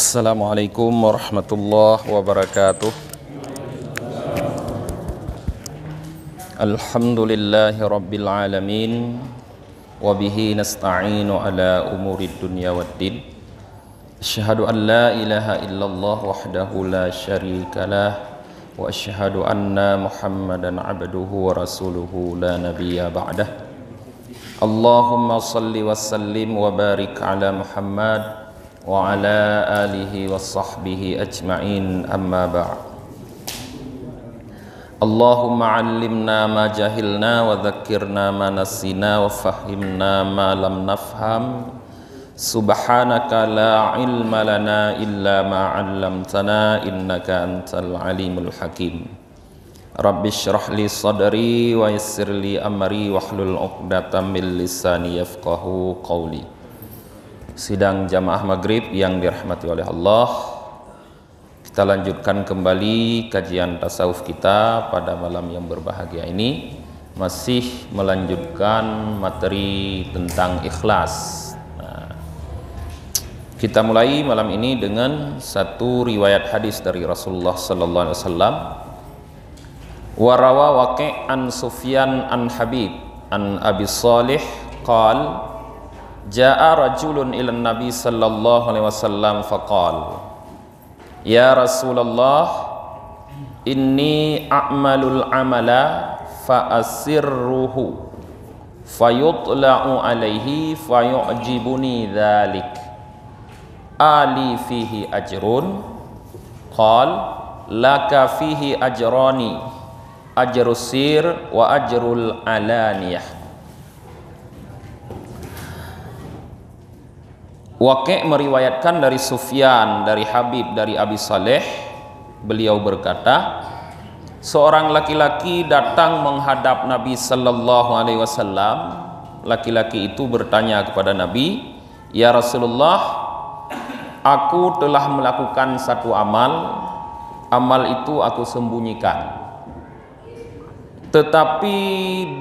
Assalamualaikum warahmatullahi wabarakatuh. Alhamdulillahi rabbil alamin. Wabihi nasta'inu ala umurid dunya waddin. Asyhadu an la ilaha illallah wahdahu la syarikalah. Wa asyhadu anna muhammadan abduhu wa rasuluhu la nabiyya ba'dah. Allahumma salli wa sallim wa barik ala Muhammad wa ala alihi wa sahbihi ajma'in, amma ba'd. Allahumma allimna ma jahilna wa dhakkirna ma nasina wa fahimna ma lam nafham. Subhanaka la ilma lana illa ma 'allamtana innaka antal alimul hakim. Rabbi shrah li sadri wa yassir li amri wahlul 'uqdatam min lisani yafqahu qawli. Sidang jamaah maghrib yang dirahmati oleh Allah, kita lanjutkan kembali kajian tasawuf kita pada malam yang berbahagia ini, masih melanjutkan materi tentang ikhlas. Kita mulai malam ini dengan satu riwayat hadis dari Rasulullah sallallahu alaihi wasallam. Wa rawa Waqi' an Sufyan an Habib an Abi Shalih qala Ja'a rajulun ilan Nabi sallallahu alaihi wasallam faqal Ya Rasulullah, inni a'malul amala fa'asirruhu fayutla'u alaihi fayu'jibuni dhalik ali fihi ajrun. Qal laka fihi ajrani, ajrus sir wa ajrul alaniyah. Waqi' meriwayatkan dari Sufyan, dari Habib, dari Abi Saleh. Beliau berkata, seorang laki-laki datang menghadap Nabi sallallahu alaihi wasallam. Laki-laki itu bertanya kepada Nabi, "Ya Rasulullah, aku telah melakukan satu amal. Amal itu aku sembunyikan. Tetapi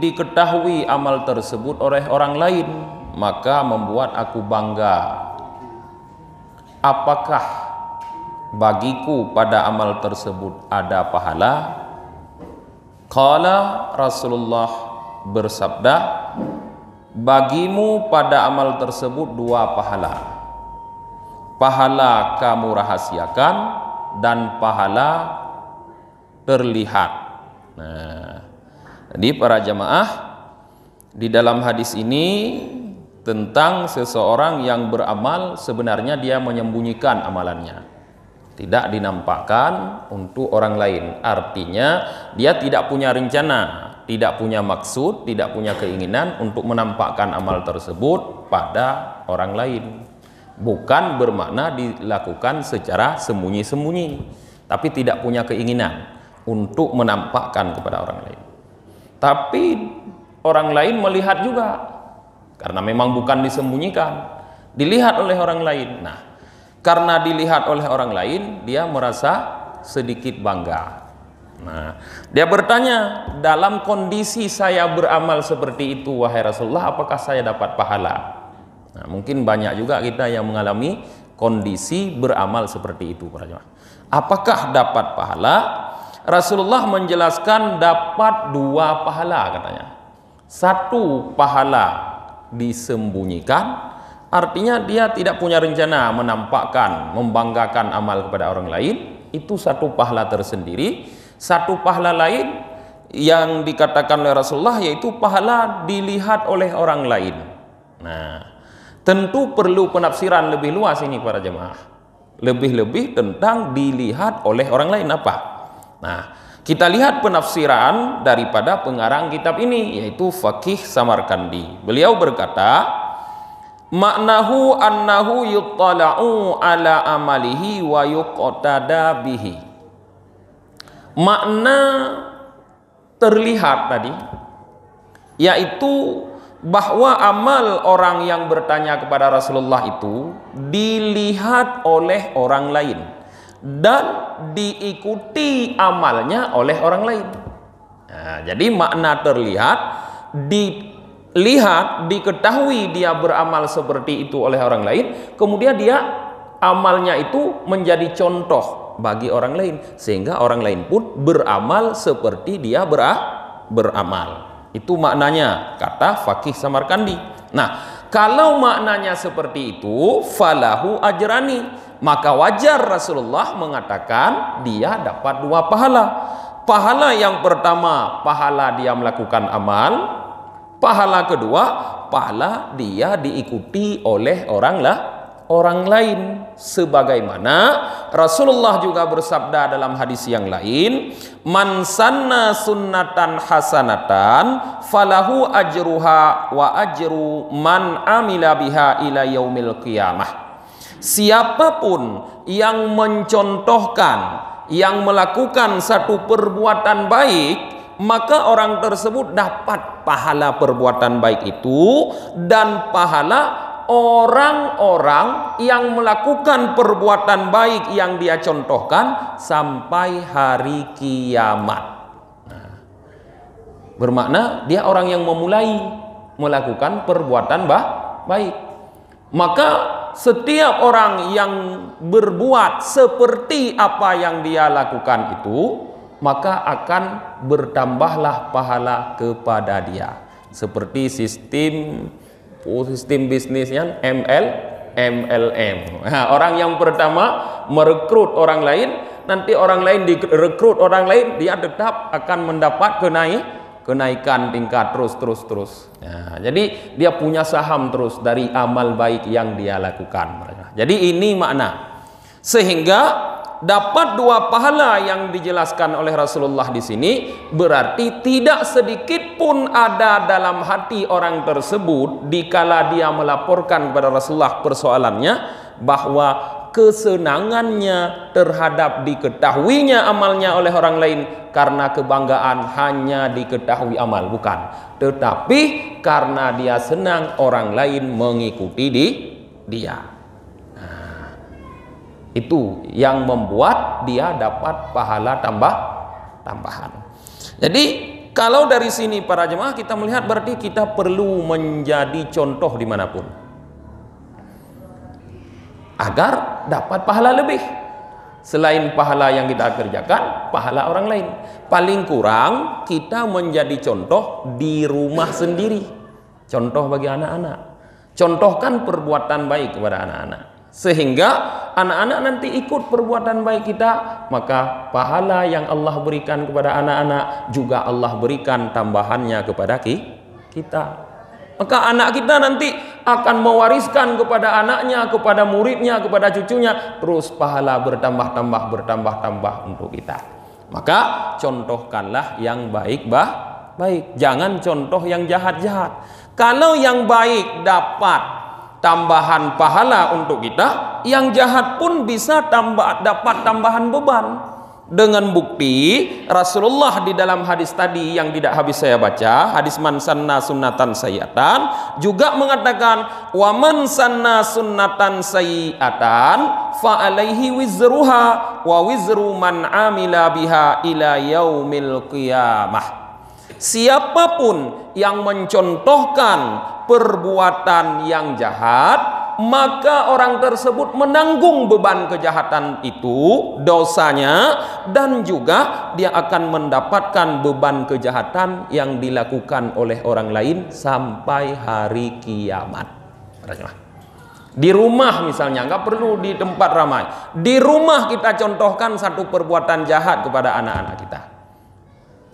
diketahui amal tersebut oleh orang lain, maka membuat aku bangga. Apakah bagiku pada amal tersebut ada pahala?" Qala, Rasulullah bersabda, bagimu pada amal tersebut dua pahala. Pahala kamu rahasiakan dan pahala terlihat. Nah, jadi para jamaah, di dalam hadis ini tentang seseorang yang beramal sebenarnya dia menyembunyikan amalannya, tidak dinampakkan untuk orang lain. Artinya dia tidak punya rencana, tidak punya maksud, tidak punya keinginan untuk menampakkan amal tersebut pada orang lain. Bukan bermakna dilakukan secara sembunyi-sembunyi, tapi tidak punya keinginan untuk menampakkan kepada orang lain. Tapi orang lain melihat juga, karena memang bukan disembunyikan, dilihat oleh orang lain. Nah, karena dilihat oleh orang lain, dia merasa sedikit bangga. Nah, dia bertanya, dalam kondisi saya beramal seperti itu, wahai Rasulullah, apakah saya dapat pahala? Nah, mungkin banyak juga kita yang mengalami kondisi beramal seperti itu, para jemaah. Apakah dapat pahala? Rasulullah menjelaskan dapat dua pahala, katanya. Satu pahala disembunyikan, artinya dia tidak punya rencana menampakkan, membanggakan amal kepada orang lain. Itu satu pahala tersendiri. Satu pahala lain yang dikatakan oleh Rasulullah yaitu pahala dilihat oleh orang lain. Nah, tentu perlu penafsiran lebih luas ini para jemaah. Lebih-lebih tentang dilihat oleh orang lain apa? Nah, kita lihat penafsiran daripada pengarang kitab ini, yaitu Faqih Samarkandi. Beliau berkata, maknahu annahu yuttala'u ala amalihi wa yuqtada bihi. Makna terlihat tadi, yaitu bahwa amal orang yang bertanya kepada Rasulullah itu dilihat oleh orang lain dan diikuti amalnya oleh orang lain. Nah, jadi makna terlihat, dilihat, diketahui dia beramal seperti itu oleh orang lain, kemudian dia amalnya itu menjadi contoh bagi orang lain, sehingga orang lain pun beramal seperti dia beramal. Itu maknanya kata Faqih Samarkandi. Nah, kalau maknanya seperti itu, falahu ajrani, maka wajar Rasulullah mengatakan dia dapat 2 pahala. Pahala yang pertama, pahala dia melakukan amal. Pahala kedua, pahala dia diikuti oleh orang lain. Sebagaimana Rasulullah juga bersabda dalam hadis yang lain, man sanna sunnatan hasanatan falahu ajruha wa ajru man amila biha ila yaumil qiyamah. Siapapun yang mencontohkan, yang melakukan satu perbuatan baik, maka orang tersebut dapat pahala perbuatan baik itu dan pahala orang-orang yang melakukan perbuatan baik yang dia contohkan sampai hari kiamat. Nah, bermakna dia orang yang memulai melakukan perbuatan baik. Maka setiap orang yang berbuat seperti apa yang dia lakukan itu, maka akan bertambahlah pahala kepada dia. Seperti sistem bisnisnya MLM. Nah, orang yang pertama merekrut orang lain, nanti orang lain direkrut orang lain, dia tetap akan mendapat kenaikan tingkat terus. Nah, jadi dia punya saham terus dari amal baik yang dia lakukan. Jadi ini makna. Sehingga dapat 2 pahala yang dijelaskan oleh Rasulullah di sini, berarti tidak sedikit pun ada dalam hati orang tersebut dikala dia melaporkan kepada Rasulullah persoalannya, bahwa kesenangannya terhadap diketahuinya amalnya oleh orang lain karena kebanggaan hanya diketahui amal, bukan, tetapi karena dia senang orang lain mengikuti dia. Nah, itu yang membuat dia dapat pahala tambahan. Jadi kalau dari sini para jemaah kita melihat, berarti kita perlu menjadi contoh dimanapun agar dapat pahala lebih. Selain pahala yang kita kerjakan, pahala orang lain. Paling kurang kita menjadi contoh di rumah sendiri. Contoh bagi anak-anak. Contohkan perbuatan baik kepada anak-anak, sehingga anak-anak nanti ikut perbuatan baik kita, maka pahala yang Allah berikan kepada anak-anak juga Allah berikan tambahannya kepada kita. Maka anak kita nanti akan mewariskan kepada anaknya, kepada muridnya, kepada cucunya, terus pahala bertambah untuk kita. Maka contohkanlah yang baik, jangan contoh yang jahat. Kalau yang baik dapat tambahan pahala untuk kita, yang jahat pun bisa dapat tambahan beban. Dengan bukti Rasulullah di dalam hadis tadi yang tidak habis saya baca, hadis man sanna sunnatan sayyatan, juga mengatakan wa man sanna sunnatan sayyatan fa alaihi wizruha wa wizru man amila biha ila yaumil qiyamah. Siapapun yang mencontohkan perbuatan yang jahat, maka orang tersebut menanggung beban kejahatan itu, dosanya, dan juga dia akan mendapatkan beban kejahatan yang dilakukan oleh orang lain sampai hari kiamat. Di rumah misalnya, nggak perlu di tempat ramai, di rumah kita contohkan satu perbuatan jahat kepada anak-anak kita,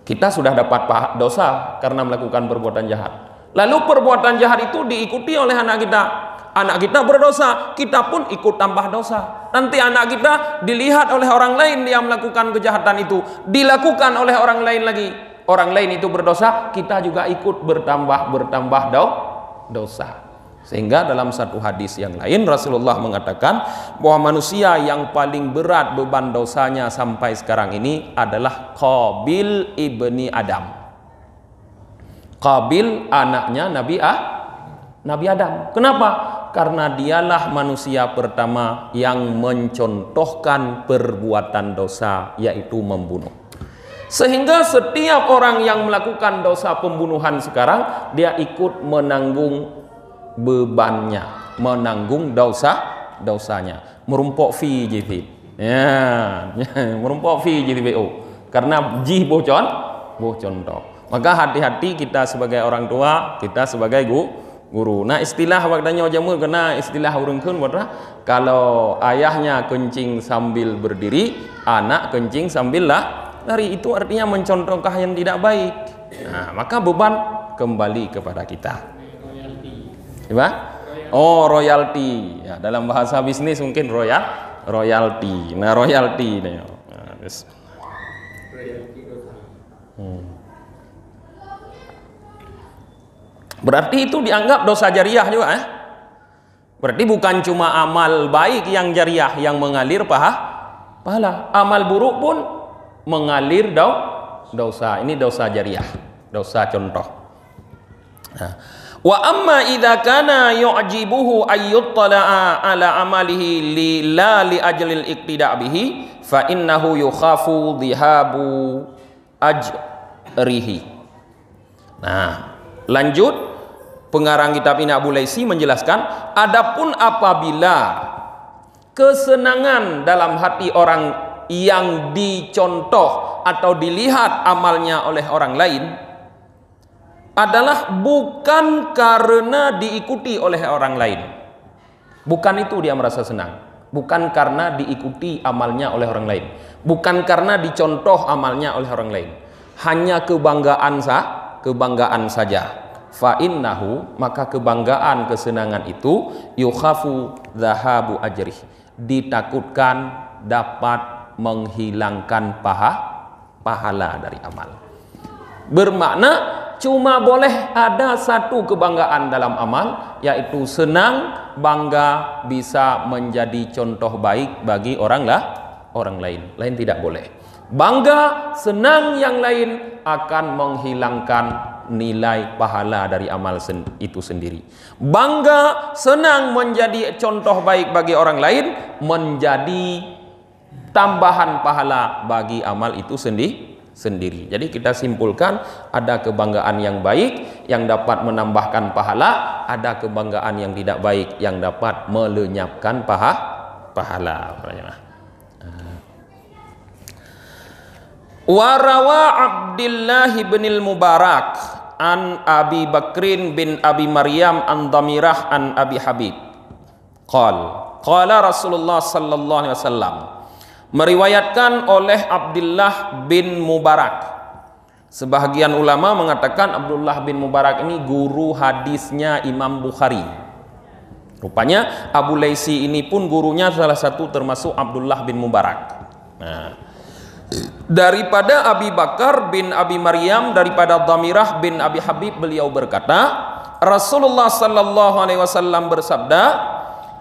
kita sudah dapat dosa karena melakukan perbuatan jahat. Lalu perbuatan jahat itu diikuti oleh anak kita. Anak kita berdosa, kita pun ikut tambah dosa. Nanti anak kita dilihat oleh orang lain yang melakukan kejahatan itu, dilakukan oleh orang lain lagi. Orang lain itu berdosa, kita juga ikut bertambah dosa. Sehingga dalam satu hadis yang lain Rasulullah mengatakan bahwa manusia yang paling berat beban dosanya sampai sekarang ini adalah Qabil ibni Adam. Qabil anaknya Nabi Adam. Kenapa? Karena dialah manusia pertama yang mencontohkan perbuatan dosa, yaitu membunuh. Sehingga setiap orang yang melakukan dosa pembunuhan sekarang, dia ikut menanggung bebannya, menanggung dosanya. merumpok fi gitu. Ya, merumpok fi gitu BO. Karena ji bocon toh. Maka hati-hati kita sebagai orang tua, kita sebagai guru. Nah, istilah waktunya jamu kena istilah urang keun kalau ayahnya kencing sambil berdiri, anak kencing sambil lari, itu artinya mencontohkan yang tidak baik. Nah, maka beban kembali kepada kita. Coba? Oh, royalti. Ya, dalam bahasa bisnis mungkin royalti. Nah, royalti nih. Nah, berarti itu dianggap dosa jariah juga, Berarti bukan cuma amal baik yang jariah yang mengalir pahala, amal buruk pun mengalir dosa. Ini dosa jariah, dosa contoh. Nah, wa amma idza kana yu'jibuhu ayyuttala'a ala amalihi li ajlil iqtida' bihi fa innahu yukhafu dhihabu ajrihi. Nah, lanjut pengarang kitab ini Abu Laisi menjelaskan, adapun apabila kesenangan dalam hati orang yang dicontoh atau dilihat amalnya oleh orang lain adalah bukan karena diikuti oleh orang lain. Bukan itu dia merasa senang. Bukan karena diikuti amalnya oleh orang lain. Bukan karena dicontoh amalnya oleh orang lain. Hanya kebanggaan saja. Fa innahu, maka kebanggaan kesenangan itu yukhafu dhahabu ajrih, ditakutkan dapat menghilangkan pahala dari amal. Bermakna cuma boleh ada satu kebanggaan dalam amal, yaitu senang bangga bisa menjadi contoh baik bagi orang lain. Lain tidak boleh. Bangga senang yang lain akan menghilangkan nilai pahala dari amal itu sendiri. Bangga senang menjadi contoh baik bagi orang lain menjadi tambahan pahala bagi amal itu sendiri. Jadi kita simpulkan, ada kebanggaan yang baik yang dapat menambahkan pahala, ada kebanggaan yang tidak baik yang dapat melenyapkan pahala. Warawa Abdullah bin Mubarak an Abi Bakrin bin Abi Maryam an Damirah an Abi Habib qala Rasulullah sallallahu alaihi wasallam, meriwayatkan oleh Abdullah bin Mubarak. Sebahagian ulama mengatakan Abdullah bin Mubarak ini guru hadisnya Imam Bukhari. Rupanya Abu Laisi ini pun gurunya salah satu termasuk Abdullah bin Mubarak. Nah, daripada Abi Bakar bin Abi Maryam, daripada Damirah bin Abi Habib, beliau berkata, Rasulullah sallallahu alaihi wasallam bersabda,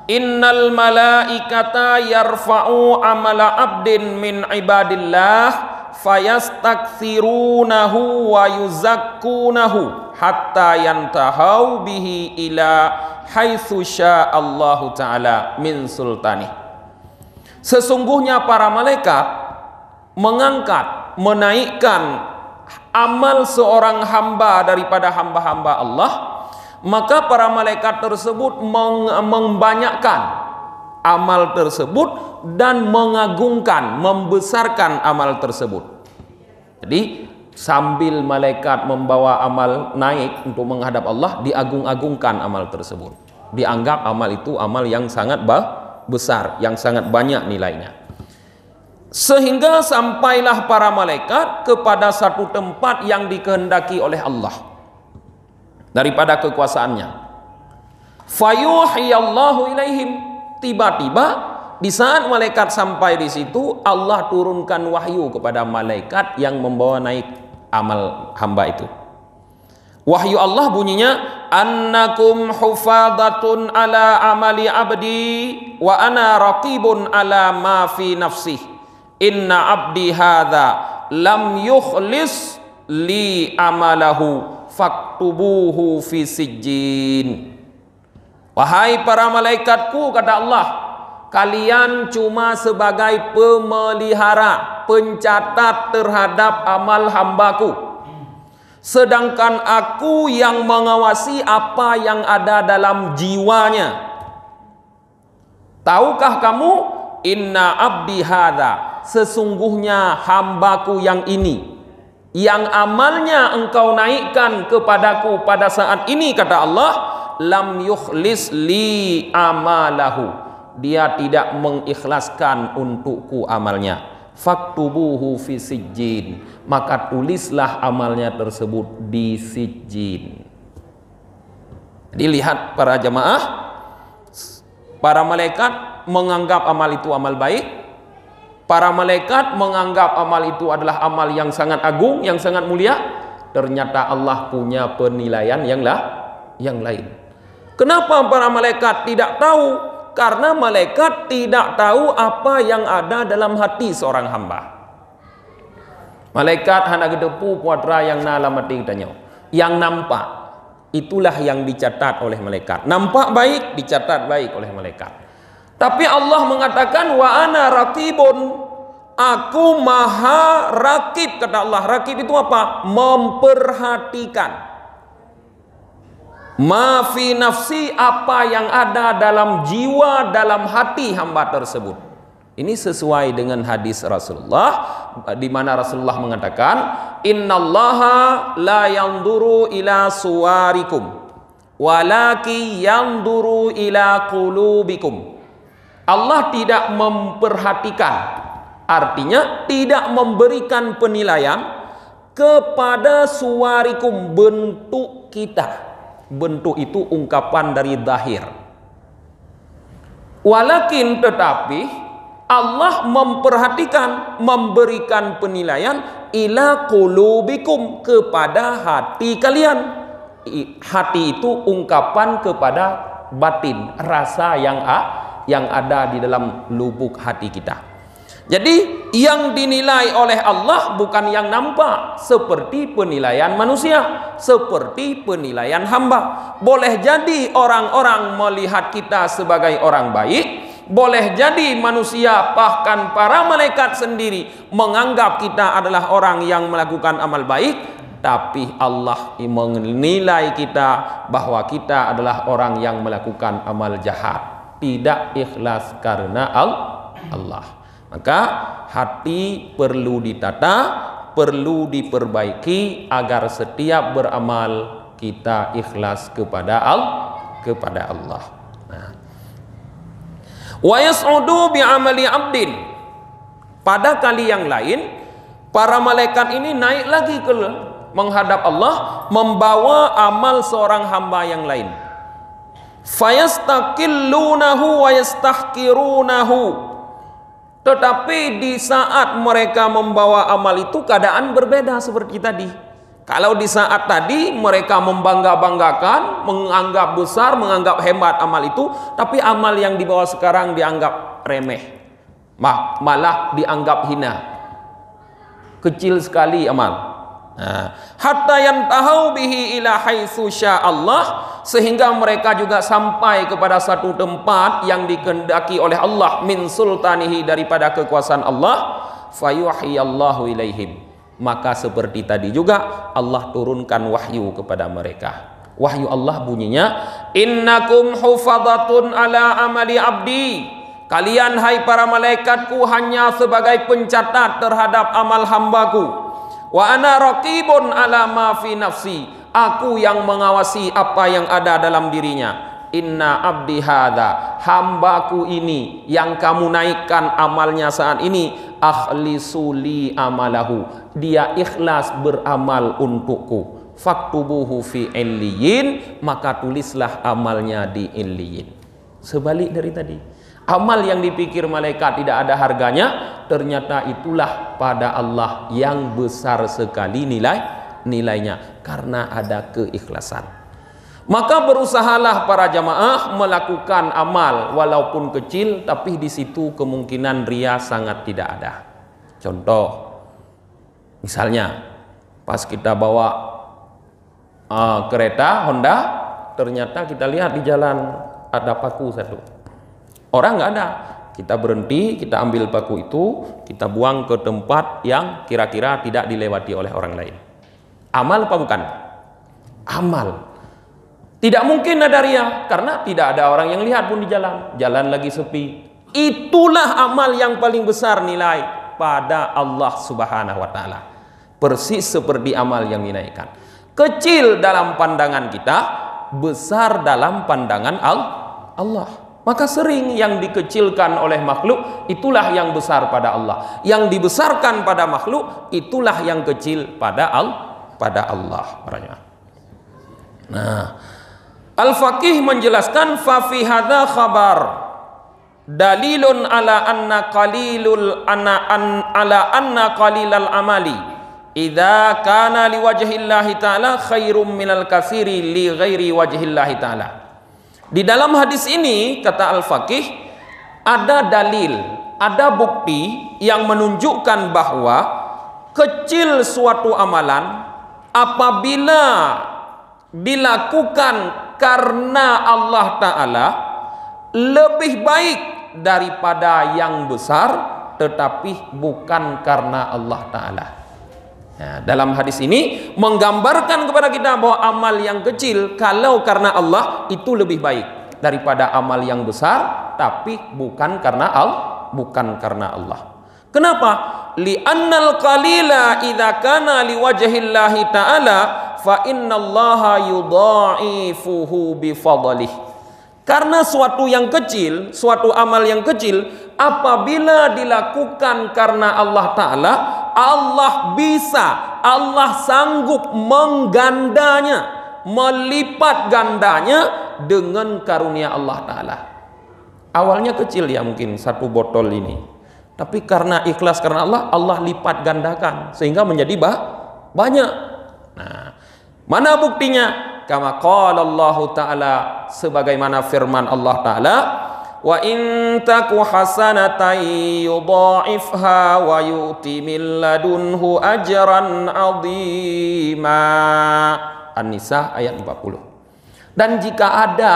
innal malaikata yarfa'u amala abdin min ibadillah fayastakthirunahu wa yuzakkunahu hatta yantahau bihi ila haitsu sya'allahu ta'ala min sultanih. Sesungguhnya para malaikat mengangkat, menaikkan amal seorang hamba daripada hamba-hamba Allah, maka para malaikat tersebut membanyakkan amal tersebut dan mengagungkan, membesarkan amal tersebut. Jadi sambil malaikat membawa amal naik untuk menghadap Allah, diagung-agungkan amal tersebut. Dianggap amal itu amal yang sangat besar, yang sangat banyak nilainya. Sehingga sampailah para malaikat kepada satu tempat yang dikehendaki oleh Allah daripada kekuasaannya. Fayuhiyallahu ilaihim, tiba-tiba di saat malaikat sampai di situ, Allah turunkan wahyu kepada malaikat yang membawa naik amal hamba itu. Wahyu Allah bunyinya, annakum hufadatun ala amali abdi wa ana raqibun ala ma fi nafsih. Inna abdi hadza lam yukhlis li amalahu faktubuhu fi sijjin. Wahai para malaikatku, kata Allah, kalian cuma sebagai pemelihara, pencatat terhadap amal hambaku, sedangkan aku yang mengawasi apa yang ada dalam jiwanya. Tahukah kamu, inna abdi hadza, sesungguhnya hambaku yang ini, yang amalnya engkau naikkan kepadaku pada saat ini, kata Allah, lam yukhlis li amalahu, dia tidak mengikhlaskan untukku amalnya. Faktubuhu fi sijjin, maka tulislah amalnya tersebut di sijjin. Jadi lihat para jamaah, para malaikat menganggap amal itu amal baik. Para malaikat menganggap amal itu adalah amal yang sangat agung, yang sangat mulia. Ternyata Allah punya penilaian yang lain. Kenapa para malaikat tidak tahu? Karena malaikat tidak tahu apa yang ada dalam hati seorang hamba. Malaikat hanya gedepu puatra yang nalamati katanya. Yang nampak, itulah yang dicatat oleh malaikat. Nampak baik, dicatat baik oleh malaikat. Tapi Allah mengatakan, wa ana raqibun, aku maha rakib, kata Allah. Rakib itu apa? Memperhatikan. Ma fi nafsi, apa yang ada dalam jiwa, dalam hati hamba tersebut. Ini sesuai dengan hadis Rasulullah, di mana Rasulullah mengatakan, innallaha la yanzuru ila suwarikum walaki yanzuru ila qulubikum. Allah tidak memperhatikan, artinya tidak memberikan penilaian kepada suwarikum, bentuk kita. Bentuk itu ungkapan dari zahir. Walakin, tetapi Allah memperhatikan, memberikan penilaian ila qulubikum, kepada hati kalian. Hati itu ungkapan kepada batin, rasa yang ada di dalam lubuk hati kita. Jadi yang dinilai oleh Allah bukan yang nampak, seperti penilaian manusia, seperti penilaian hamba. Boleh jadi orang-orang melihat kita sebagai orang baik, boleh jadi manusia, bahkan para malaikat sendiri menganggap kita adalah orang yang melakukan amal baik, tapi Allah menilai kita bahwa kita adalah orang yang melakukan amal jahat, tidak ikhlas karena Allah. Maka hati perlu ditata, perlu diperbaiki agar setiap beramal kita ikhlas kepada Allah. Wa yas'udu bi amali abdin. Pada kali yang lain, para malaikat ini naik lagi ke menghadap Allah, membawa amal seorang hamba yang lain. Fayastaqillunahu wa yastahqirunahu. Tetapi di saat mereka membawa amal itu keadaan berbeda seperti tadi. Kalau di saat tadi mereka membangga-banggakan, menganggap besar, menganggap hebat amal itu, tapi amal yang dibawa sekarang dianggap remeh, malah dianggap hina, kecil sekali amal. Hatta yantahau bihi ila haitsu Allah, sehingga mereka juga sampai kepada satu tempat yang dikehendaki oleh Allah, min sultanihi, daripada kekuasaan Allah, fayuhiyallahu ilaihim, maka seperti tadi juga Allah turunkan wahyu kepada mereka. Wahyu Allah bunyinya, innakum hufadatun ala amali abdi, kalian hai para malaikatku hanya sebagai pencatat terhadap amal hambaku. Wa ana raqibun ala ma fi nafsi, aku yang mengawasi apa yang ada dalam dirinya. Inna abdi hadza, hambaku ini yang kamu naikkan amalnya saat ini, akhlisuli amalahu, dia ikhlas beramal untukku. Faktubuhu fi illiyin, maka tulislah amalnya di illiyin. Sebalik dari tadi, amal yang dipikir malaikat tidak ada harganya, ternyata itulah pada Allah yang besar sekali nilainya, karena ada keikhlasan. Maka berusahalah para jamaah melakukan amal walaupun kecil, tapi di situ kemungkinan ria sangat tidak ada. Contoh, misalnya pas kita bawa kereta Honda, ternyata kita lihat di jalan ada paku satu, orang nggak ada. Kita berhenti, kita ambil paku itu, kita buang ke tempat yang kira-kira tidak dilewati oleh orang lain. Amal apa bukan? Amal. Tidak mungkin ada riya karena tidak ada orang yang lihat pun di jalan. Jalan lagi sepi. Itulah amal yang paling besar nilai pada Allah Subhanahu wa taala. Persis seperti amal yang dinaikkan. Kecil dalam pandangan kita, besar dalam pandangan Allah. Maka sering yang dikecilkan oleh makhluk itulah yang besar pada Allah. Yang dibesarkan pada makhluk itulah yang kecil pada Allah. Nah, Al-Faqih menjelaskan fa fi hadza khabar dalilun ala anna qalilal amali idza kana liwajhillahi ta'ala khairum minal katsiri li ghairi wajhillahi ta'ala. Di dalam hadis ini kata Al-Faqih ada dalil, ada bukti yang menunjukkan bahwa kecil suatu amalan apabila dilakukan karena Allah Ta'ala lebih baik daripada yang besar tetapi bukan karena Allah Ta'ala. Nah, dalam hadis ini menggambarkan kepada kita bahwa amal yang kecil kalau karena Allah itu lebih baik daripada amal yang besar tapi bukan karena Allah. Kenapa? Li'annal qalila idza kana liwajhillahi ta'ala fa innallaha yudha'ifuhu bifadlih. Karena suatu yang kecil, suatu amal yang kecil apabila dilakukan karena Allah Ta'ala, Allah bisa, Allah sanggup menggandanya, melipat gandanya dengan karunia Allah Ta'ala. Awalnya kecil ya mungkin satu botol ini, tapi karena ikhlas karena Allah, Allah lipat gandakan sehingga menjadi banyak. Nah, mana buktinya? Kama qala Allah Ta'ala, sebagaimana firman Allah Ta'ala, wa in taku hasanatan yudha'ifha wa yu'ti min ladunhu ajran 'azima. An-Nisa ayat 40. Dan jika ada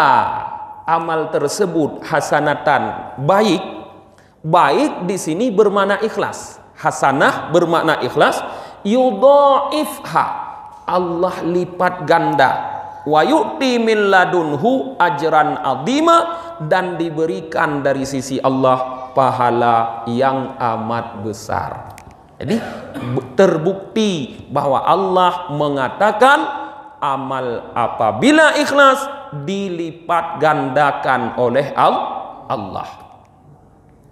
amal tersebut hasanatan baik di sini bermakna ikhlas. Hasanah bermakna ikhlas, yudha'ifha, Allah lipat ganda, wa yu'ti min ladunhu ajran 'azima, dan diberikan dari sisi Allah pahala yang amat besar. Jadi terbukti bahwa Allah mengatakan amal apabila ikhlas dilipat gandakan oleh Allah.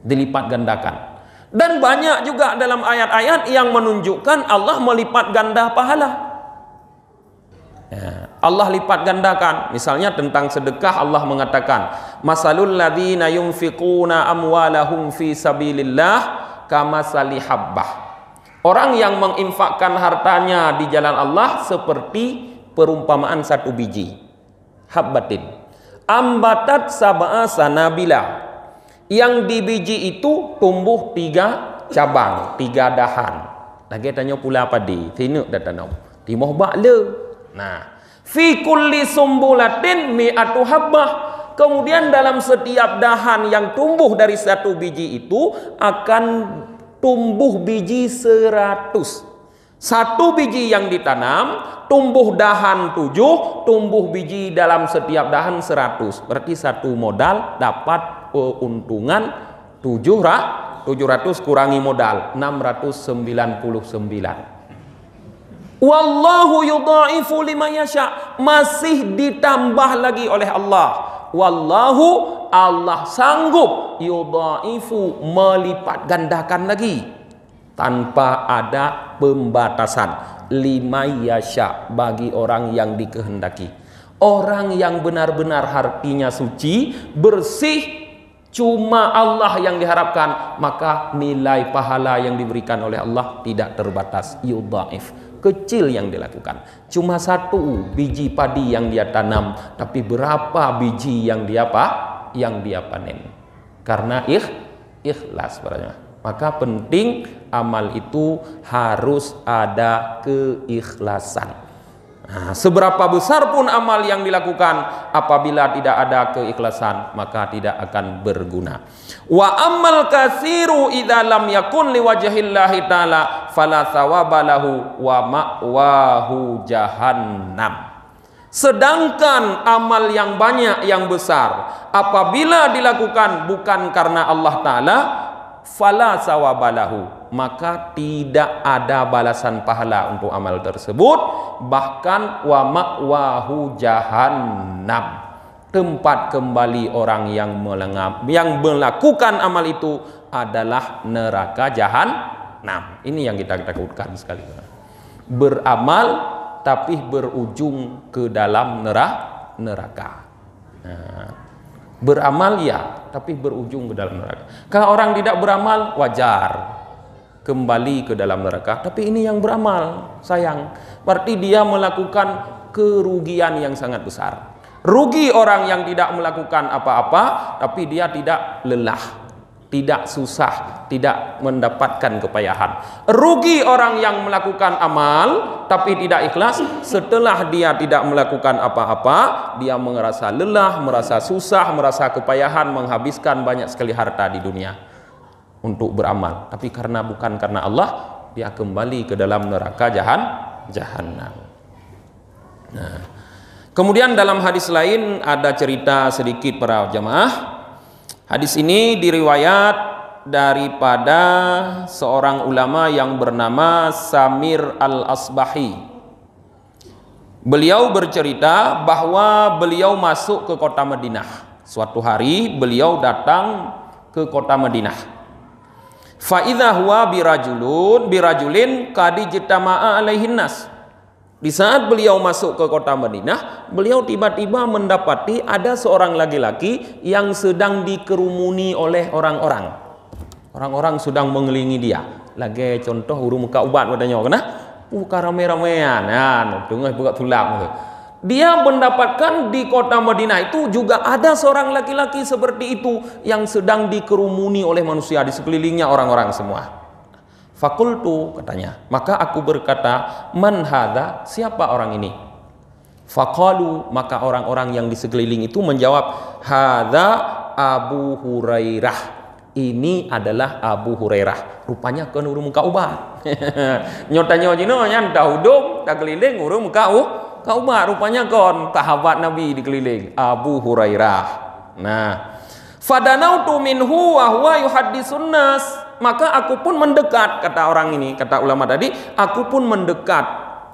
Dilipat gandakan. Dan banyak juga dalam ayat-ayat yang menunjukkan Allah melipat ganda pahala. Ya, Allah lipat gandakan. Misalnya tentang sedekah Allah mengatakan, masalul ladzina yunfiquna amwalahum fi sabilillah kamasali habbah. Orang yang menginfakkan hartanya di jalan Allah seperti perumpamaan satu biji. Habbatin ambatat sab'a sanabila. Yang di biji itu tumbuh 3 cabang, 3 dahan. Lagi tanya pula apa di? Tinuk dah tanam. Timoh bakle. Nah, fi kulli sumbulatin mi'atu habbah. Kemudian dalam setiap dahan yang tumbuh dari satu biji itu akan tumbuh biji 100. Satu biji yang ditanam tumbuh dahan 7, tumbuh biji dalam setiap dahan 100. Berarti satu modal dapat keuntungan 700 kurangi modal 699. Wallahu yudha'ifu liman yasha, masih ditambah lagi oleh Allah. Wallahu, Allah sanggup yudha'ifu, melipat gandakan lagi tanpa ada pembatasan. Liman yasha, bagi orang yang dikehendaki. Orang yang benar-benar hatinya suci, bersih, cuma Allah yang diharapkan, maka nilai pahala yang diberikan oleh Allah tidak terbatas. Yudha'if, kecil yang dilakukan. Cuma 1 biji padi yang dia tanam, tapi berapa biji yang dia panen. Karena ikhlas padanya. Maka penting amal itu harus ada keikhlasan. Nah, seberapa besar pun amal yang dilakukan, apabila tidak ada keikhlasan maka tidak akan berguna. Wa ammal katsiru idza lam yakun liwajhillahi ta'ala fala thawaba lahu wa ma'wahu jahannam. Sedangkan amal yang banyak, yang besar, apabila dilakukan bukan karena Allah Ta'ala, fala sawabalahu, maka tidak ada balasan pahala untuk amal tersebut. Bahkan wa ma'wahu jahannam, tempat kembali orang yang melakukan amal itu adalah neraka jahannam. Ini yang kita takutkan sekali. Beramal tapi berujung ke dalam neraka. Nah, beramal ya, tapi berujung ke dalam neraka. Kalau orang tidak beramal, wajar kembali ke dalam neraka. Tapi ini yang beramal, sayang, berarti dia melakukan kerugian yang sangat besar. Rugi orang yang tidak melakukan apa-apa, tapi dia tidak lelah, tidak susah, tidak mendapatkan kepayahan. Rugi orang yang melakukan amal tapi tidak ikhlas. Setelah dia tidak melakukan apa-apa, dia merasa lelah, merasa susah, merasa kepayahan, menghabiskan banyak sekali harta di dunia untuk beramal. Tapi bukan karena Allah, dia kembali ke dalam neraka jahannam. Nah, kemudian dalam hadis lain ada cerita sedikit para jamaah. Hadis ini diriwayat daripada seorang ulama yang bernama Samir al-Asbahi. Beliau bercerita bahwa beliau masuk ke kota Madinah. Suatu hari beliau datang ke kota Madinah. Fa idza huwa birajulin qad ijtama'a alaihin nas. Di saat beliau masuk ke kota Madinah, beliau tiba-tiba mendapati ada seorang laki-laki yang sedang dikerumuni oleh orang-orang. Orang-orang sedang mengelilingi dia. Lagi contoh urung muka ubat katanya, kena buka rame-ramean, tengah buka tulang. Dia mendapatkan di kota Madinah itu juga ada seorang laki-laki seperti itu yang sedang dikerumuni oleh manusia, di sekelilingnya orang-orang semua. Fakultu, katanya, maka aku berkata, man hadza, siapa orang ini? Faqalu, maka orang-orang yang di sekeliling itu menjawab, hadza Abu Hurairah, ini adalah Abu Hurairah. Rupanya kan urung muka ubat. Nyotanya jino nyan dahudum tak keliling urung muka ubat. Rupanya kon sahabat Nabi dikeliling Abu Hurairah. Nah, fadanautu minhu wa huwa yuhaddisun nas, maka aku pun mendekat, kata orang ini, kata ulama tadi, aku pun mendekat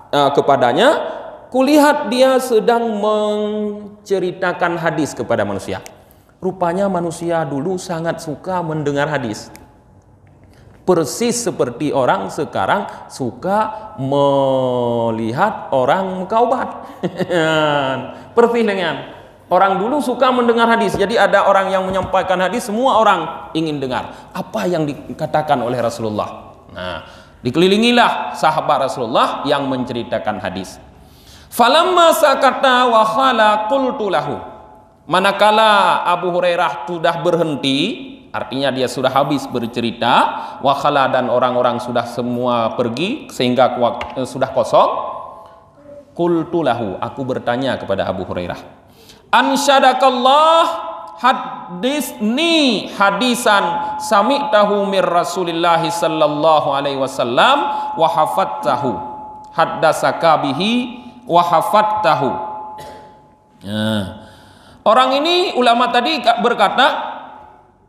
kepadanya. Kulihat dia sedang menceritakan hadis kepada manusia. Rupanya manusia dulu sangat suka mendengar hadis, persis seperti orang sekarang suka melihat orang muka obat. Persis dengan orang dulu suka mendengar hadis. Jadi ada orang yang menyampaikan hadis, semua orang ingin dengar apa yang dikatakan oleh Rasulullah. Nah, dikelilingilah sahabat Rasulullah yang menceritakan hadis. Falamma sakata wa khala qultu lahu. Manakala Abu Hurairah sudah berhenti, artinya dia sudah habis bercerita, wa khala, dan orang-orang sudah semua pergi sehingga sudah kosong, qultu lahu, aku bertanya kepada Abu Hurairah, ansyadakallah hadisni hadisan sami'tahu mir Rasulillahi sallallahu alaihi wasallam wa hafattahu, haddasaka bihi wa hafattahu. Orang ini, ulama tadi berkata,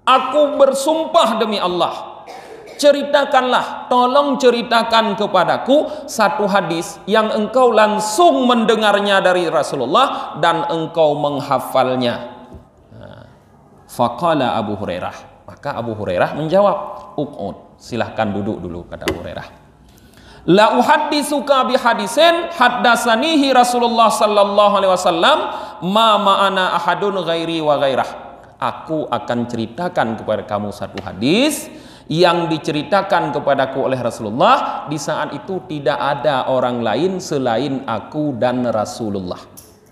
aku bersumpah demi Allah, ceritakanlah, tolong ceritakan kepadaku satu hadis yang engkau langsung mendengarnya dari Rasulullah dan engkau menghafalnya. Faqala Abu Hurairah, maka Abu Hurairah menjawab, uqud, silahkan duduk dulu, kata Abu Hurairah. La uhaddisuka bihadisin haddasanihi Rasulullah sallallahu alaihi wasallam ma ma'ana ahadun ghairi wa ghairah. Aku akan ceritakan kepada kamu satu hadis yang diceritakan kepadaku oleh Rasulullah. Di saat itu tidak ada orang lain selain aku dan Rasulullah.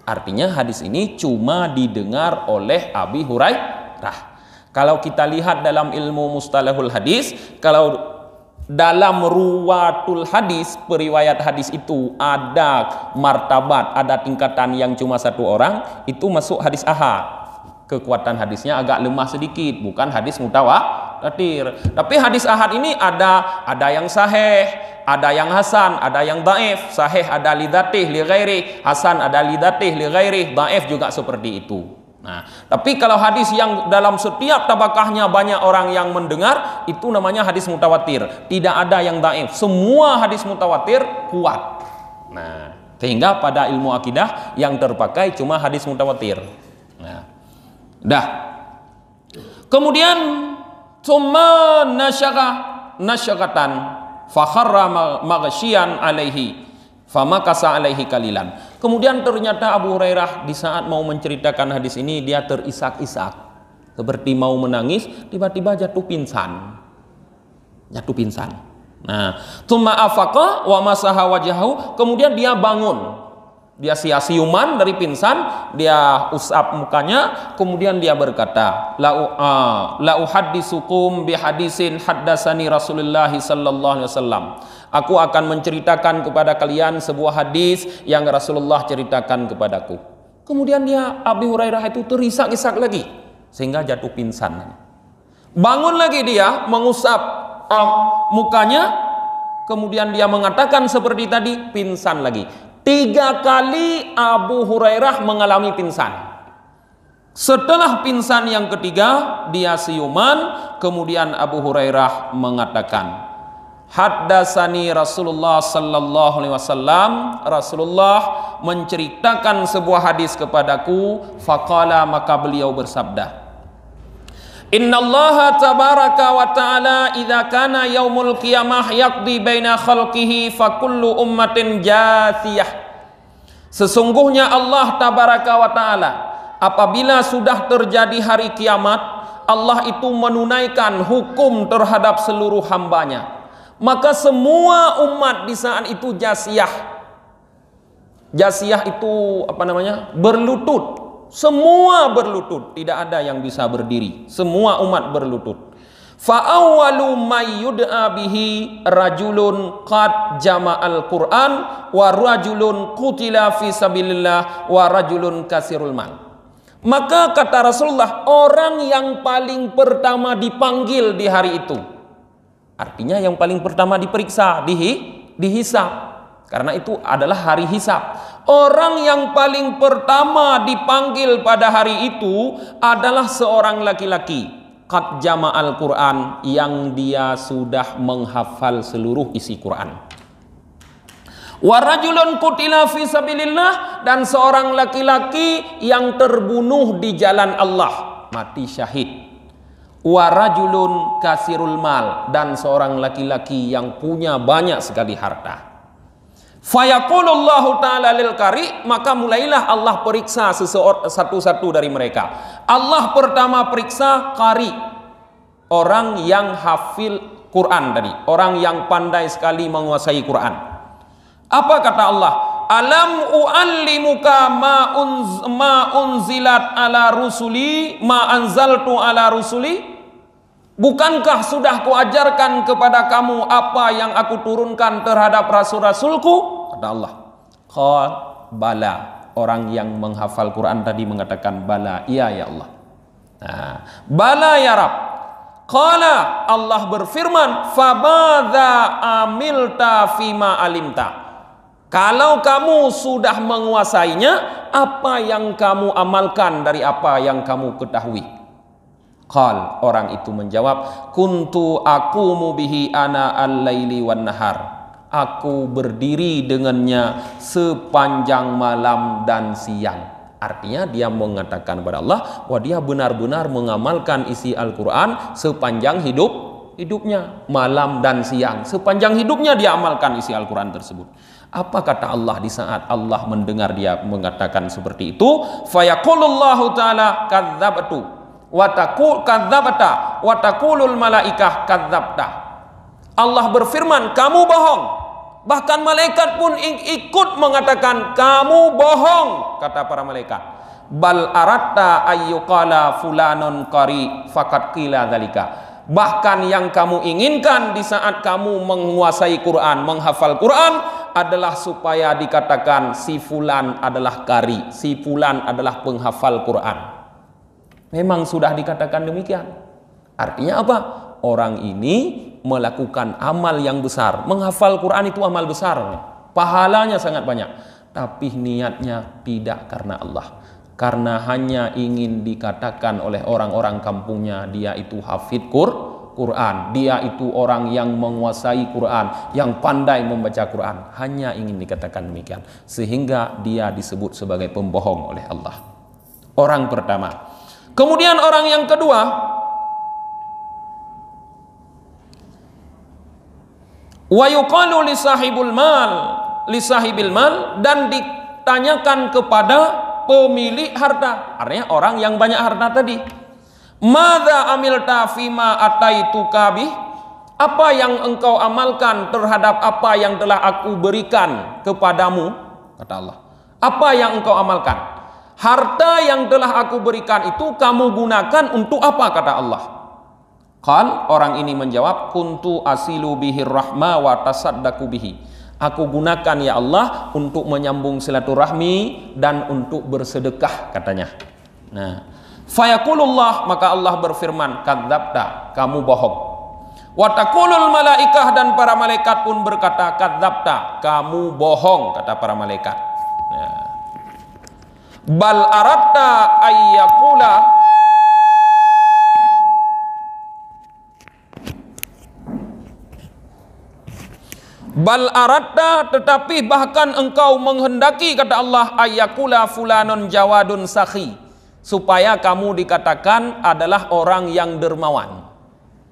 Artinya hadis ini cuma didengar oleh Abi Hurairah. Kalau kita lihat dalam ilmu mustalahul hadis, kalau dalam ruwatul hadis, periwayat hadis itu ada martabat, ada tingkatan yang cuma satu orang, itu masuk hadis ahad. Kekuatan hadisnya agak lemah sedikit, bukan hadis mutawatir. Tapi hadis ahad ini ada yang sahih, ada yang hasan, ada yang dhaif. Sahih ada li dzatih li ghairi, hasan ada li dzatih li ghairi, dhaif juga seperti itu. Nah, tapi kalau hadis yang dalam setiap tabakahnya banyak orang yang mendengar, itu namanya hadis mutawatir. Tidak ada yang dhaif. Semua hadis mutawatir kuat. Nah, sehingga pada ilmu akidah yang terpakai cuma hadis mutawatir. Nah, dah. Kemudian summa nasyakatan fakharra maghsyian alaihi famakasa alaihi kalilan. Kemudian ternyata Abu Hurairah di saat mau menceritakan hadis ini dia terisak-isak seperti mau menangis, tiba-tiba jatuh pingsan. Nah, tsumma afaqa wa masaha wajhahu, kemudian dia bangun. Dia siuman dari pingsan, dia usap mukanya, kemudian dia berkata, la uhaddisukum bihadisin haddasani Rasulullah sallallahu alaihi wasallam. Aku akan menceritakan kepada kalian sebuah hadis yang Rasulullah ceritakan kepadaku. Kemudian dia, Abu Hurairah itu terisak-isak lagi sehingga jatuh pingsan. Bangun lagi dia mengusap mukanya, kemudian dia mengatakan seperti tadi, pingsan lagi. 3 kali Abu Hurairah mengalami pingsan. Setelah pingsan yang ketiga, dia siuman, kemudian Abu Hurairah mengatakan, haddasani Rasulullah sallallahu alaihi wasallam, Rasulullah menceritakan sebuah hadis kepadaku, faqala, maka beliau bersabda, innallaha tabaraka wa ta'ala idza kana yaumul qiyamah yaqdi baina khalqihi fa kullu ummatin jathiyah. Sesungguhnya Allah tabaraka wa ta'ala apabila sudah terjadi hari kiamat, Allah itu menunaikan hukum terhadap seluruh hambanya. Maka semua umat di saat itu jasiyah. Jasiyah itu apa namanya? Berlutut. Semua berlutut, tidak ada yang bisa berdiri. Semua umat berlutut. Fa awwalu may yud'a bihi rajulun qad jama'al Qur'an wa rajulun qutila fi sabilillah wa rajulun kasirul mal. Maka kata Rasulullah, orang yang paling pertama dipanggil di hari itu, artinya yang paling pertama diperiksa, dihisab. Karena itu adalah hari hisab. Orang yang paling pertama dipanggil pada hari itu adalah seorang laki-laki qad jama'al Qur'an, yang dia sudah menghafal seluruh isi Quran. Wa rajulun qutila fi sabilillah, dan seorang laki-laki yang terbunuh di jalan Allah, mati syahid. Wa rajulun kasirul mal, dan seorang laki-laki yang punya banyak sekali harta. Fayaqulullahu ta'ala lil qari, maka mulailah Allah periksa satu-satu dari mereka. Allah pertama periksa qari, orang yang hafil Quran tadi, orang yang pandai sekali menguasai Quran. Apa kata Allah? Alam uallimuka ma unzilat ala rusuli ma anzaltu ala rusuli. Bukankah sudah kuajarkan kepada kamu apa yang aku turunkan terhadap rasul-rasulku? Kata Allah. Qal bala. Orang yang menghafal Quran tadi mengatakan bala, iya ya Allah. Nah, bala ya Rab. Qala, Allah berfirman, fabadha amilta fima alimta. Kalau kamu sudah menguasainya, apa yang kamu amalkan dari apa yang kamu ketahui? Qal, orang itu menjawab, kuntu aqumu bihi ana al-laili wan nahar. Aku berdiri dengannya sepanjang malam dan siang. Artinya dia mengatakan kepada Allah bahwa dia benar-benar mengamalkan isi Al-Quran sepanjang hidupnya, malam dan siang. Sepanjang hidupnya dia amalkan isi Al-Quran tersebut. Apa kata Allah di saat Allah mendengar dia mengatakan seperti itu? Fayaqulullahu ta'ala kadzabtu kadzabta wa taqulul malaikah kadzabta. Allah berfirman, kamu bohong. Bahkan malaikat pun ikut mengatakan kamu bohong, kata para malaikat. Bal aratta ayyuqala fulanun qari faqad qila dzalika. Bahkan yang kamu inginkan di saat kamu menguasai Quran, menghafal Quran, adalah supaya dikatakan si fulan adalah qari, si fulan adalah penghafal Quran. Memang sudah dikatakan demikian. Artinya apa? orang ini melakukan amal yang besar. Menghafal Quran itu amal besar, pahalanya sangat banyak, tapi niatnya tidak karena Allah, karena hanya ingin dikatakan oleh orang-orang kampungnya dia itu hafid Quran, dia itu orang yang menguasai Quran, yang pandai membaca Quran, hanya ingin dikatakan demikian, sehingga dia disebut sebagai pembohong oleh Allah. Orang pertama. Kemudian orang yang kedua, wa yuqalu li sahibil mal, dan ditanyakan kepada pemilik harta, artinya orang yang banyak harta tadi, madza amilta fima ataituka bih, apa yang engkau amalkan terhadap apa yang telah aku berikan kepadamu, kata Allah. Apa yang engkau amalkan? Harta yang telah aku berikan itu kamu gunakan untuk apa, kata Allah? Qal, orang ini menjawab, kuntu asilu bihir rahma wa tasaddaqu bihi. Aku gunakan ya Allah untuk menyambung silaturahmi dan untuk bersedekah, katanya. Nah, fayaqulullah, maka Allah berfirman, kadzabta, kamu bohong. Wa taqulul malaikah, dan para malaikat pun berkata, kadzabta, kamu bohong, kata para malaikat. Nah, bal aratta ayyakula, bal aratta, tetapi bahkan engkau menghendaki, kata Allah, ayyakula fulanun jawadun sakhi, supaya kamu dikatakan adalah orang yang dermawan.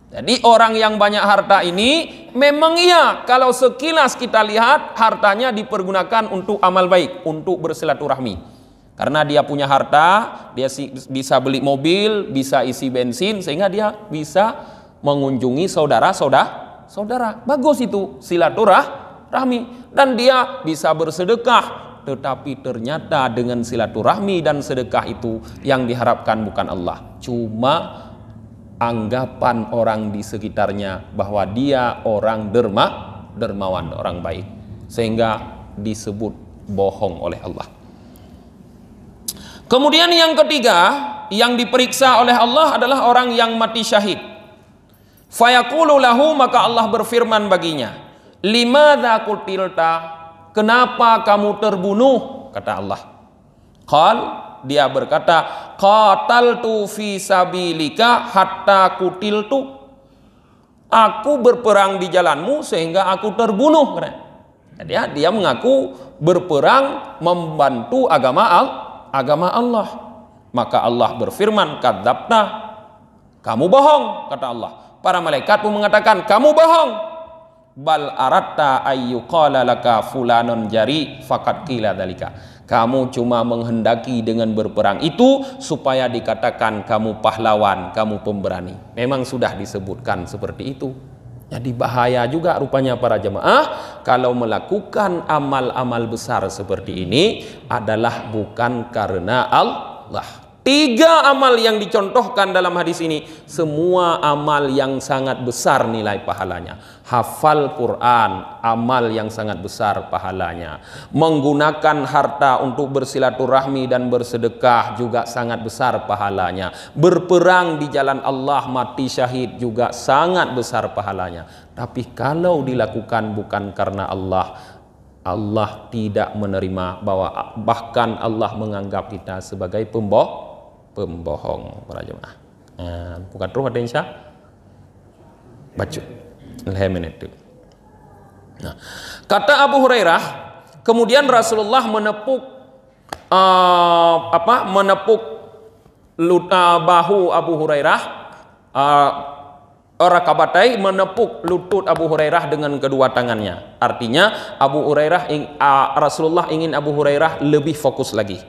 Jadi orang yang banyak harta ini memang iya, kalau sekilas kita lihat hartanya dipergunakan untuk amal baik, untuk bersilaturahmi. Karena dia punya harta, dia bisa beli mobil, bisa isi bensin, sehingga dia bisa mengunjungi saudara-saudara. Bagus itu silaturahmi. Dan dia bisa bersedekah. Tetapi ternyata dengan silaturahmi dan sedekah itu yang diharapkan bukan Allah, cuma anggapan orang di sekitarnya bahwa dia orang dermawan, orang baik, sehingga disebut bohong oleh Allah. Kemudian yang ketiga yang diperiksa oleh Allah adalah orang yang mati syahid. Fayaqulu lahu, maka Allah berfirman baginya, limadza qutilta, kenapa kamu terbunuh, kata Allah. Qal, dia berkata, qataltu fi sabilika hatta qutiltu, aku berperang di jalanmu sehingga aku terbunuh. Jadi dia mengaku berperang membantu agama Allah. Maka Allah berfirman, kadzabta, kamu bohong, kata Allah. Para malaikat pun mengatakan, kamu bohong. Bal aratta ayyuqala laka fulanun jari faqad qila dzalika. Kamu cuma menghendaki dengan berperang itu supaya dikatakan kamu pahlawan, kamu pemberani. Memang sudah disebutkan seperti itu. Jadi bahaya juga rupanya para jemaah kalau melakukan amal-amal besar seperti ini adalah bukan karena Allah. 3 amal yang dicontohkan dalam hadis ini, semua amal yang sangat besar nilai pahalanya. Hafal Quran, amal yang sangat besar pahalanya. Menggunakan harta untuk bersilaturahmi dan bersedekah juga sangat besar pahalanya. Berperang di jalan Allah, mati syahid juga sangat besar pahalanya. Tapi kalau dilakukan bukan karena Allah, Allah tidak menerima, bahkan Allah menganggap kita sebagai pembohong para jemaah. Bukan roh ada insya baca itu. Nah, kata Abu Hurairah, kemudian Rasulullah menepuk bahu Abu Hurairah, rakabatai, menepuk lutut Abu Hurairah dengan kedua tangannya. Artinya Rasulullah ingin Abu Hurairah lebih fokus lagi.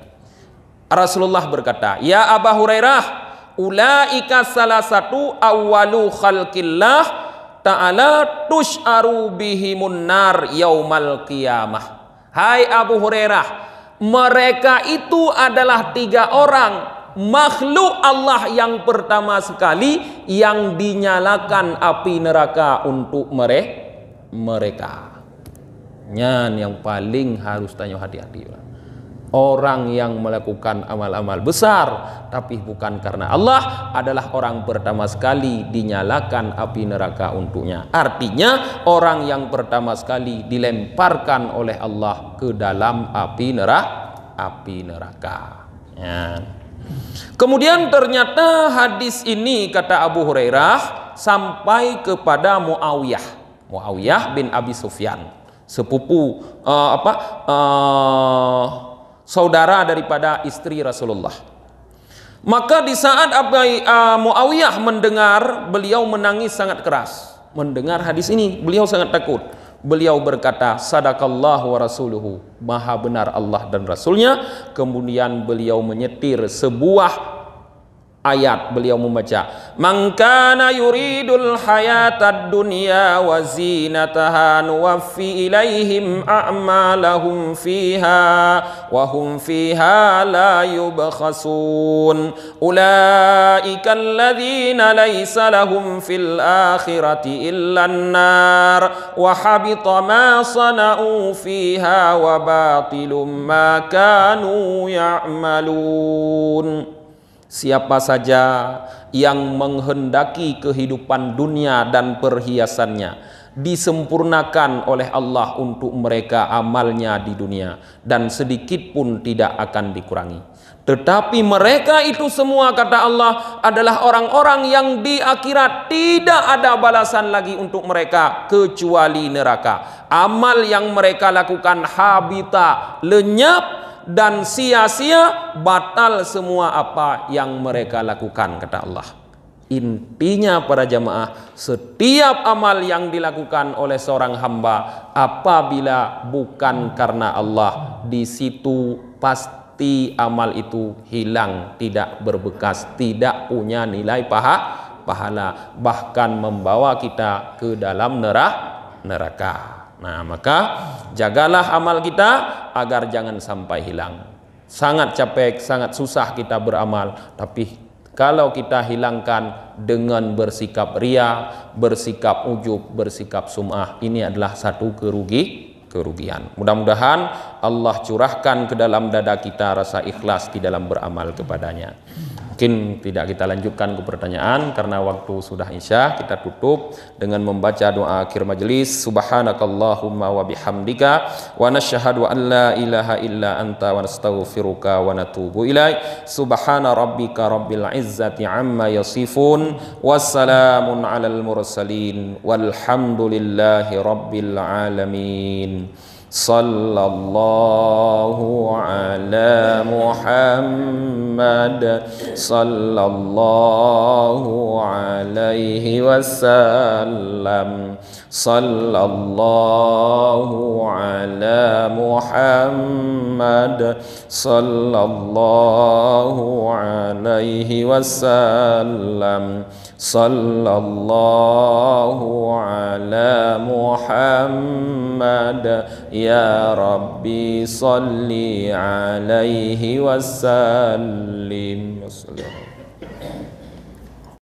Rasulullah berkata, ya Abu Hurairah, ulaika salasatu awwalu khalqillah ta'ala tush'aru bihimun nar yaumal qiyamah. Hai Abu Hurairah, mereka itu adalah 3 orang makhluk Allah yang pertama sekali yang dinyalakan api neraka untuk mereka. Yang paling harus tanya hati-hati. Orang yang melakukan amal-amal besar tapi bukan karena Allah adalah orang pertama sekali dinyalakan api neraka untuknya. Artinya orang yang pertama sekali dilemparkan oleh Allah ke dalam api neraka. Ya. Kemudian ternyata hadis ini, kata Abu Hurairah, sampai kepada Muawiyah bin Abi Sufyan, sepupu saudara daripada istri Rasulullah. Maka di saat Muawiyah mendengar, beliau menangis sangat keras. Mendengar hadis ini, beliau sangat takut. Beliau berkata, sadaqallahu wa rasuluhu, maha benar Allah dan Rasulnya. Kemudian beliau menyetir sebuah ayat, beliau membaca, man kana yuridul hayatad dunya wa zinataha nuwaffi ilaihim a'malahum fiha wa hum fiha la yubkhasun ulaika alladhina laysa lahum fil akhirati illa an-nar wa habita ma sana'u fiha wa batilum ma kanu ya'malun. Siapa saja yang menghendaki kehidupan dunia dan perhiasannya, disempurnakan oleh Allah untuk mereka amalnya di dunia, dan sedikit pun tidak akan dikurangi. Tetapi mereka itu semua, kata Allah, adalah orang-orang yang di akhirat tidak ada balasan lagi untuk mereka kecuali neraka. Amal yang mereka lakukan habita, lenyap, dan sia-sia, batal semua apa yang mereka lakukan, kata Allah. Intinya para jamaah, setiap amal yang dilakukan oleh seorang hamba apabila bukan karena Allah, di situ pasti amal itu hilang, tidak berbekas, tidak punya nilai pahala, bahkan membawa kita ke dalam neraka. Nah, maka jagalah amal kita agar jangan sampai hilang. Sangat capek, sangat susah kita beramal, tapi kalau kita hilangkan dengan bersikap ria, bersikap ujub, bersikap sum'ah, ini adalah satu kerugian. Mudah-mudahan Allah curahkan ke dalam dada kita rasa ikhlas di dalam beramal kepadanya. Mungkin tidak kita lanjutkan ke pertanyaan karena waktu sudah isya. Kita tutup dengan membaca doa akhir majelis. Subhanakallahumma wa bihamdika wa nasyhadu an la ilaha illa anta wa nastaghfiruka wa natubu ilaik. Subhana rabbika rabbil izzati amma yasifun, wassalamun alal mursalin, walhamdulillahi rabbil alamin. Sallallahu ala Muhammad sallallahu alaihi wasallam. Sallallahu ala Muhammad sallallahu alaihi wasallam. Sallallahu ala Muhammad ya Rabbi salli alaihi wasallim.